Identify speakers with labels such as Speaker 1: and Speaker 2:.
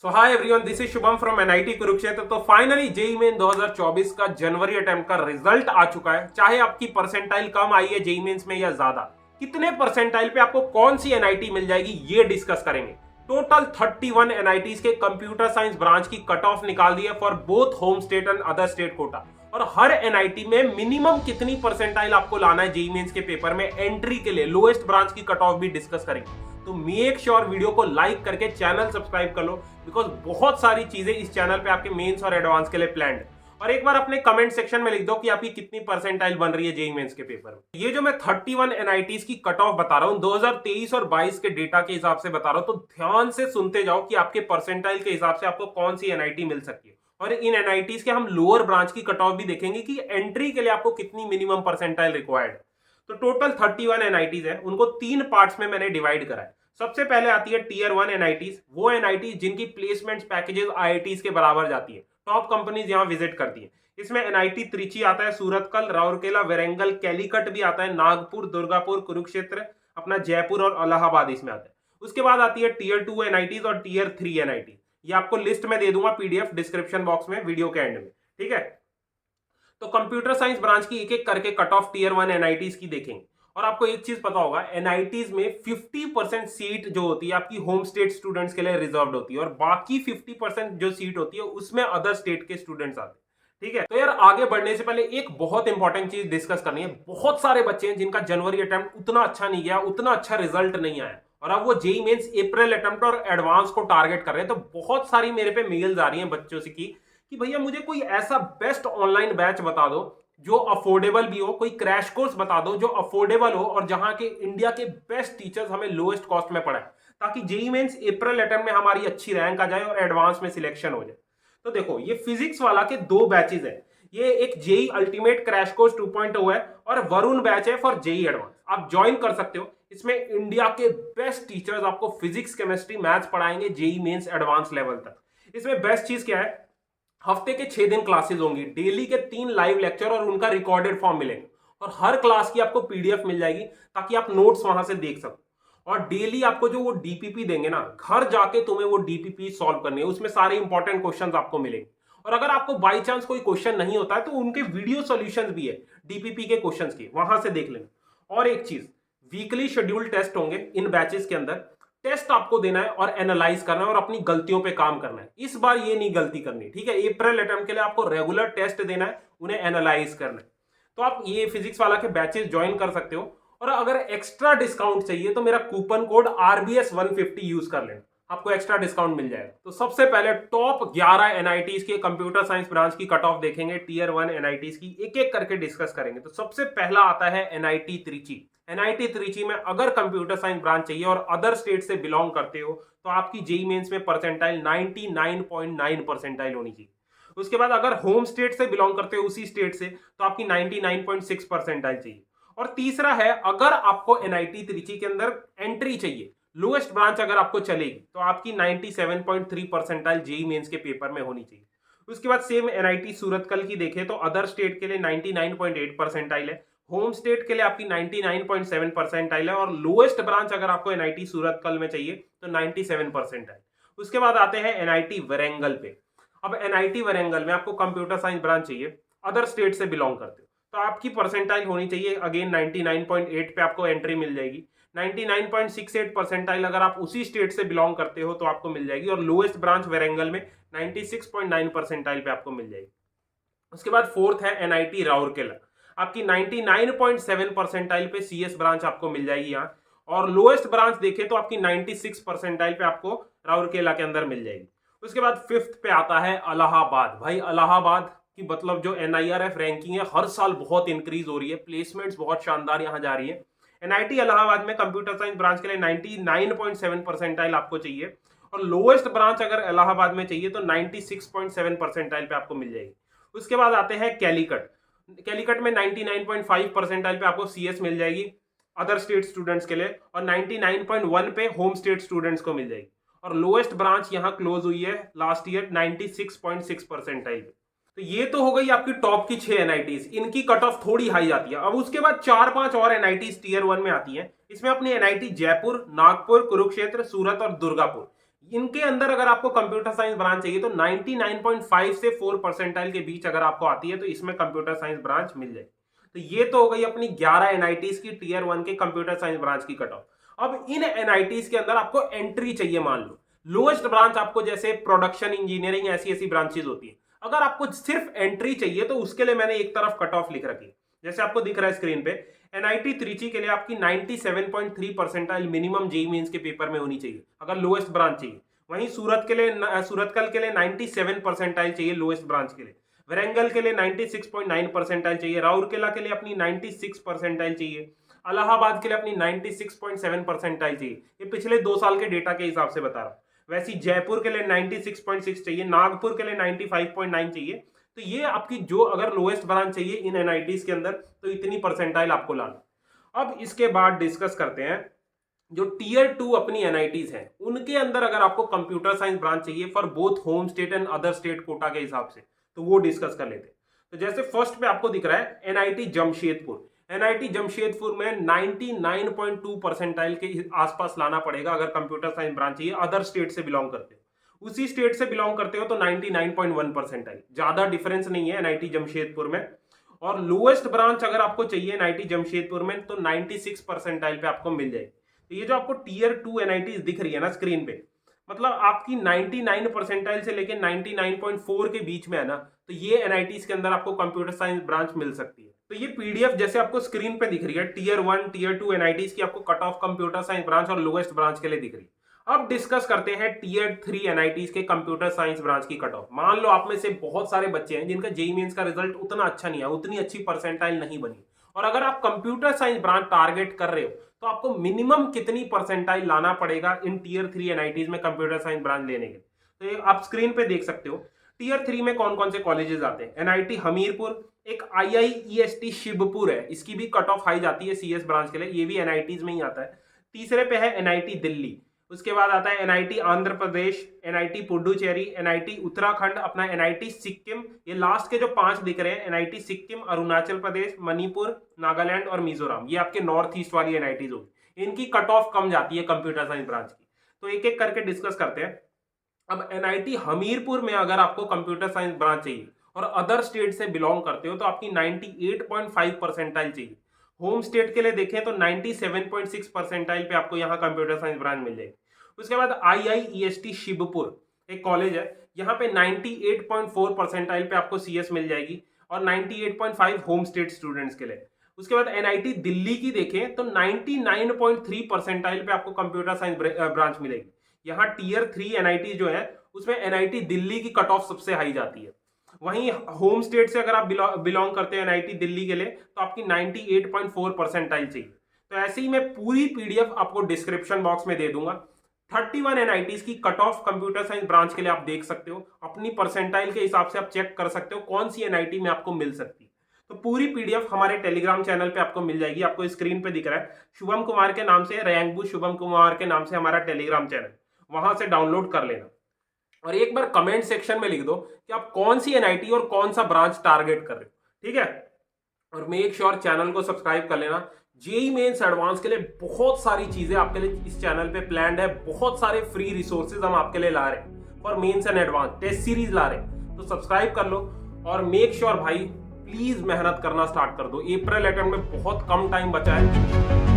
Speaker 1: So hi everyone, this is Shubham from NIT Kurukshetra. तो finally JEE main 2024 का जनवरी attempt का result आ चुका है। चाहे आपकी परसेंटाइल कम आई है जेई मेंस में या ज्यादा, कितने परसेंटाइल पे आपको कौन सी एनआईटी मिल जाएगी ये डिस्कस करेंगे। टोटल 31 एनआईटीज के कंप्यूटर साइंस ब्रांच की कट ऑफ निकाल दी है for both home state and other state quota. और हर एनआईटी में मिनिमम कितनी परसेंटाइल आपको लाना है जेई मेंस के पेपर में एंट्री के लिए, लोएस्ट ब्रांच की कट ऑफ भी डिस्कस करेंगे। तो मेक श्योर वीडियो को लाइक करके चैनल सब्सक्राइब कर लो, बिकॉज बहुत सारी चीजें इस चैनल पे आपके मेंस और एडवांस के लिए प्लान्ड है। और एक बार अपने कमेंट सेक्शन में लिख दो कि आपकी कितनी परसेंटाइल बन रही है जेईई मेंस के पेपर में। ये जो मैं 31 एनआईटीज की कट ऑफ बता रहा हूं 2023 और 22 के डेटा के हिसाब से बता रहा हूं, तो ध्यान से सुनते जाओ कि आपके परसेंटाइल के हिसाब से आपको कौन सी एनआईटी मिल सकती है। और इन एनआईटीज के हम लोअर ब्रांच की कट ऑफ भी देखेंगे कि एंट्री के लिए आपको कितनी मिनिमम परसेंटाइल रिक्वायर्ड है। तो टोटल 31 एनआईटीज है, उनको 3 पार्ट्स में मैंने डिवाइड करा है। सबसे पहले आती है टीयर 1 एनआईटीज, वो एनआईटीज जिनकी प्लेसमेंट पैकेजेस आईआईटीज के बराबर जाती है, टॉप कंपनीज यहां विजिट करती है। इसमें एनआईटी त्रिची आता है, सूरतकल, राउरकेला, वेरेंगल, कैलीकट भी आता है, नागपुर, दुर्गापुर, कुरुक्षेत्र, अपना जयपुर और इलाहाबाद इसमें आता है। उसके बाद आती है टीयर 2 एनआईटीज और टीयर 3 एनआईटी। ये आपको लिस्ट में दे दूंगा पीडीएफ डिस्क्रिप्शन बॉक्स में वीडियो के एंड में, ठीक है। तो कंप्यूटर साइंस ब्रांच की एक एक करके कट ऑफ टीयर 1 एनआईटीज की देखेंगे। और आपको एक चीज पता होगा, एनआईटीज में 50% सीट जो होती है आपकी होम स्टेट स्टूडेंट्स के लिए रिजर्व्ड होती है, और बाकी 50% जो सीट होती है उसमें अदर स्टेट के स्टूडेंट्स आते हैं, ठीक है। तो यार आगे बढ़ने से पहले एक बहुत इंपॉर्टेंट चीज डिस्कस करनी है। बहुत सारे बच्चे हैं जिनका जनवरी अटेम्प्ट उतना अच्छा नहीं गया, उतना अच्छा रिजल्ट नहीं आया, और अब वो जेई मेंस अप्रैल अटेम्प्ट और एडवांस को टारगेट कर रहे हैं। तो बहुत सारी मेरे पे मेल्स आ रही हैं बच्चों से कि भैया मुझे कोई ऐसा बेस्ट ऑनलाइन बैच बता दो जो अफोर्डेबल भी हो, कोई क्रैश कोर्स बता दो जो अफोर्डेबल हो और जहां के इंडिया के बेस्ट टीचर्स हमें लोएस्ट कॉस्ट में पढ़ाए, ताकि जेई मेंस अप्रैल अटेम्प्ट में हमारी अच्छी रैंक आ जाए और एडवांस में सिलेक्शन हो जाए। तो देखो, ये फिजिक्स वाला के 2 बैचेस है। ये एक जेई अल्टीमेट क्रैश कोर्स 2.0 है और वरुण बैच है फॉर जेई एडवांस। आप ज्वाइन कर सकते हो। इसमें इंडिया के बेस्ट टीचर्स आपको फिजिक्स, केमिस्ट्री, मैथ्स पढ़ाएंगे जेई मेंस एडवांस लेवल तक। इसमें बेस्ट चीज क्या है, हफ्ते के 6 दिन क्लासेस होंगी, डेली के 3 लाइव लेक्चर और उनका रिकॉर्डेड फॉर्म मिलेंगे, और हर क्लास की आपको पीडीएफ मिल जाएगी ताकि आप नोट्स वहां से देख सको। और डेली आपको जो वो डीपीपी देंगे ना, घर जाके तुम्हें वो डीपीपी सॉल्व करनी है, उसमें सारे इंपॉर्टेंट क्वेश्चंस आपको मिलेंगे। और अगर आपको बाई चांस कोई क्वेश्चन नहीं होता है तो उनके वीडियो सॉल्यूशंस भी है डीपीपी के क्वेश्चंस की, वहां से देख लेना। और एक चीज, वीकली शेड्यूल टेस्ट होंगे इन बैचेस के अंदर। टेस्ट आपको देना है और एनालाइज करना है और अपनी गलतियों पे काम करना है। इस बार ये नहीं गलती करनी, ठीक है। अप्रैल अटेम्प्ट के लिए आपको रेगुलर टेस्ट देना है, उन्हें एनालाइज करना है। तो आप ये फिजिक्स वाला के बैचेस ज्वाइन कर सकते हो। और अगर एक्स्ट्रा डिस्काउंट चाहिए तो मेरा कूपन कोड RBS150 यूज कर लेना, आपको एक्स्ट्रा डिस्काउंट मिल जाएगा। तो सबसे पहले टॉप 11 एनआईटीज के कंप्यूटर साइंस ब्रांच की कट ऑफ देखेंगे, टीयर 1 एनआईटीज की एक एक करके डिस्कस करेंगे। तो सबसे पहला आता है एनआईटी त्रिची। एनआईटी त्रिची में अगर कंप्यूटर साइंस ब्रांच चाहिए और अदर स्टेट से बिलोंग करते हो तो आपकी जेई मेंस में परसेंटाइल 99.9 परसेंटाइल होनी चाहिए। उसके बाद अगर होम स्टेट से बिलोंग करते हो उसी स्टेट से, तो आपकी 99.6 परसेंटाइल चाहिए। और तीसरा है, अगर आपको एनआईटी त्रिची के अंदर एंट्री चाहिए, लोएस्ट ब्रांच अगर आपको चलेगी, तो आपकी 97.3 परसेंटाइल जेई मेंस के पेपर में होनी चाहिए। उसके बाद सेम एनआईटी सूरतकल की देखें तो अदर स्टेट के लिए 99.8 परसेंटाइल है, होम स्टेट के लिए आपकी 99.7 परसेंटाइल है, और लोएस्ट ब्रांच अगर आपको एनआईटी सूरतकल में चाहिए तो 97 परसेंटाइल। उसके बाद आते हैं एनआईटी वरेंगल पे। अब एनआईटी वरेंगल में आपको कंप्यूटर साइंस ब्रांच चाहिए, अदर स्टेट से बिलोंग करते हो, तो आपकी परसेंटाइल होनी चाहिए अगेन 99.8 पे आपको एंट्री मिल जाएगी। 99.68 परसेंटाइल अगर आप उसी स्टेट से बिलोंग करते हो तो आपको मिल जाएगी, और लोएस्ट ब्रांच वरेंगल में 96.9 परसेंटाइल पे आपको मिल जाएगी। उसके बाद फोर्थ है एनआईटी राउरकेला, आपकी 99.7 परसेंटाइल पे सीएस ब्रांच आपको मिल जाएगी यहाँ, और लोएस्ट ब्रांच देखें तो आपकी 96 परसेंटाइल पे आपको राउरकेला के अंदर मिल जाएगी। उसके बाद फिफ्थ पे आता है इलाहाबाद। भाई इलाहाबाद की मतलब जो एनआईआरएफ रैंकिंग है हर साल बहुत इंक्रीज हो रही है, प्लेसमेंट्स बहुत शानदार यहाँ जा रही है। एनआईटी इलाहाबाद में कंप्यूटर साइंस ब्रांच के लिए 99.7 परसेंटाइल आपको चाहिए, और लोएस्ट ब्रांच अगर इलाहाबाद में चाहिए तो 96.7 परसेंटाइल पे आपको मिल जाएगी। उसके बाद आते हैं कैलीकट। कैलीकट में 99.5 परसेंटाइल पे आपको सीएस मिल जाएगी अदर स्टेट स्टूडेंट्स के लिए, और 99.1 पे होम स्टेट स्टूडेंट्स को मिल जाएगी। और लोएस्ट ब्रांच यहाँ क्लोज हुई है लास्ट ईयर 96.6 परसेंटाइल। तो ये तो हो गई आपकी टॉप की 6 एनआईटीज, इनकी कट ऑफ थोड़ी हाई जाती है। अब उसके बाद 4-5 और एनआईटीज टीयर 1 में आती हैं। इसमें अपनी एनआईटी जयपुर, नागपुर, कुरुक्षेत्र, सूरत और दुर्गापुर, इनके अंदर अगर आपको कंप्यूटर साइंस ब्रांच चाहिए तो 99.5 से 4 परसेंटाइल के बीच अगर आपको आती है तो इसमें कंप्यूटर साइंस ब्रांच मिल जाएगी। तो ये तो हो गई अपनी 11 एनआईटीज की टीयर 1 के कंप्यूटर साइंस ब्रांच की कट ऑफ। अब इन एनआईटीज के अंदर आपको एंट्री चाहिए, मान लो लोएस्ट ब्रांच आपको जैसे प्रोडक्शन इंजीनियरिंग ऐसी ऐसी ब्रांचेज होती है, अगर आपको सिर्फ एंट्री चाहिए तो उसके लिए मैंने एक तरफ कट ऑफ लिख रखी, जैसे आपको दिख रहा है स्क्रीन पे। एनआईटी त्रिची के लिए आपकी 97.3 परसेंटाइल मिनिमम जेईई मेंस के पेपर में होनी चाहिए अगर लोएस्ट ब्रांच चाहिए। वहीं सूरतकल के लिए 97 परसेंटाइल चाहिए लोएस्ट ब्रांच के लिए। वरंगल के लिए 96.9 परसेंटाइल चाहिए। राउरकेला के लिए अपनी 96 परसेंटाइल चाहिए। इलाहाबाद के लिए अपनी 96.7 परसेंटाइल चाहिए। ये पिछले 2 साल के डेटा के हिसाब से बता रहा हूं। वैसे जयपुर के लिए 96.6 चाहिए। नागपुर के लिए 95.9 चाहिए। तो ये आपकी जो अगर लोएस्ट ब्रांच चाहिए इन एनआईटीज के अंदर तो इतनी परसेंटाइल आपको लाना। अब इसके बाद डिस्कस करते हैं जो टीयर 2 अपनी एनआईटीज हैं उनके अंदर अगर आपको कंप्यूटर साइंस ब्रांच चाहिए for both home state and other state quota के हिसाब से, तो वो डिस्कस कर लेते हैं। तो जैसे फर्स्ट पे आपको दिख रहा है एनआईटी जमशेदपुर। एनआईटी जमशेदपुर में 99.2 परसेंटाइल के आसपास लाना पड़ेगा अगर कंप्यूटर साइंस ब्रांच चाहिए, अदर स्टेट से बिलोंग करते हो। उसी स्टेट से बिलोंग करते हो तो 99.1 परसेंटाइल, ज्यादा डिफरेंस नहीं है एनआईटी जमशेदपुर में। और लोएस्ट ब्रांच अगर आपको चाहिए एनआईटी जमशेदपुर में तो 96 परसेंटाइल पे आपको मिल जाएगी। तो ये जो आपको टीयर 2 एनआईटीज दिख रही है ना स्क्रीन पे, मतलब आपकी 99 परसेंटाइल से लेके 99.4 के बीच में है ना, तो ये एनआईटीज के अंदर आपको कंप्यूटर साइंस ब्रांच मिल सकती है। तो ये पीडीएफ जैसे आपको स्क्रीन पे दिख रही है टीयर 1 टीयर 2 एनआईटीज की आपको cut off computer science branch और लोएस्ट ब्रांच के लिए दिख रही है। अब डिस्कस करते हैं टीयर 3 एनआईटीज के कंप्यूटर साइंस ब्रांच की कट ऑफ। मान लो आप में से बहुत सारे बच्चे हैं जिनका जेईई मेंस का रिजल्ट उतना अच्छा नहीं है, उतनी अच्छी परसेंटाइल नहीं बनी, और अगर आप कंप्यूटर साइंस ब्रांच टारगेट कर रहे हो तो आपको मिनिमम कितनी परसेंटाइल लाना पड़ेगा इन टीयर 3 एनआईटीज में कंप्यूटर साइंस ब्रांच लेने के। तो ये आप स्क्रीन पे देख सकते हो टीयर 3 में कौन कौन से कॉलेजेस आते हैं। एनआईटी हमीरपुर, एक आईआईईएसटी शिवपुर है, इसकी भी कट ऑफ हाई जाती है सीएस ब्रांच के लिए, ये भी एनआईटीज में ही आता है। तीसरे पे है एनआईटी दिल्ली, उसके बाद आता है NIT Andhra Pradesh, NIT Puducherry, NIT Uttarakhand, अपना एनआईटी सिक्किम। ये लास्ट के जो 5 दिख रहे हैं एनआईटी सिक्किम, अरुणाचल प्रदेश, मणिपुर, नागालैंड और मिजोरम, ये आपके नॉर्थ ईस्ट वाली एनआईटीज होगी। इनकी कट ऑफ कम जाती है कंप्यूटर साइंस ब्रांच की। तो एक एक करके डिस्कस करते हैं। अब एनआईटी हमीरपुर में अगर आपको कंप्यूटर साइंस ब्रांच चाहिए और अदर स्टेट से बिलोंग करते हो तो आपकी 98.5 परसेंटाइल चाहिए। होम स्टेट के लिए देखें तो 97.6 परसेंटाइल पे आपको यहाँ कंप्यूटर साइंस ब्रांच मिल जाएगी। उसके बाद आईआईईएसटी शिवपुर एक कॉलेज है, यहाँ पे 98.4 परसेंटाइल पे आपको सीएस मिल जाएगी और 98.5 होम स्टेट स्टूडेंट्स के लिए। उसके बाद एनआईटी दिल्ली की देखें तो 99.3 परसेंटाइल पे आपको कंप्यूटर साइंस ब्रांच मिलेगी। यहाँ टीयर 3 एनआईटी जो है उसमें एनआईटी दिल्ली की कट ऑफ सबसे हाई जाती है। वहीं होम स्टेट से अगर आप बिलोंग करते हैं एनआईटी दिल्ली के लिए तो आपकी 98.4 परसेंटाइल चाहिए। तो ऐसे ही मैं पूरी पीडीएफ आपको डिस्क्रिप्शन बॉक्स में दे दूंगा। 31 एनआईटीज की cut off computer science branch के लिए आप देख सकते हो, अपनी परसेंटाइल के हिसाब से आप चेक कर सकते हो कौन सी एनआईटी में आपको मिल सकती है। तो पूरी पीडीएफ हमारे टेलीग्राम चैनल पे आपको मिल जाएगी। आपको स्क्रीन पे दिख रहा है शुभम कुमार के नाम से, रैंकबू शुभम कुमार के नाम से हमारा टेलीग्राम चैनल, वहां से डाउनलोड कर लेना। और एक बार कमेंट सेक्शन में लिख दो कि आप कौन सी एनआईटी और कौन सा ब्रांच टारगेट कर रहे हो, ठीक है। और मेक श्योर चैनल को सब्सक्राइब कर लेना। जेईई मेंस एडवांस के लिए बहुत सारी चीजें आपके लिए इस चैनल पे प्लान्ड है, बहुत सारे फ्री रिसोर्सेज हम आपके लिए ला रहे हैं for mains and advance test series ला रहे हैं। तो सब्सक्राइब कर लो और मेक श्योर भाई प्लीज मेहनत करना स्टार्ट कर दो। अप्रैल अटेम्प्ट में बहुत कम टाइम बचा है।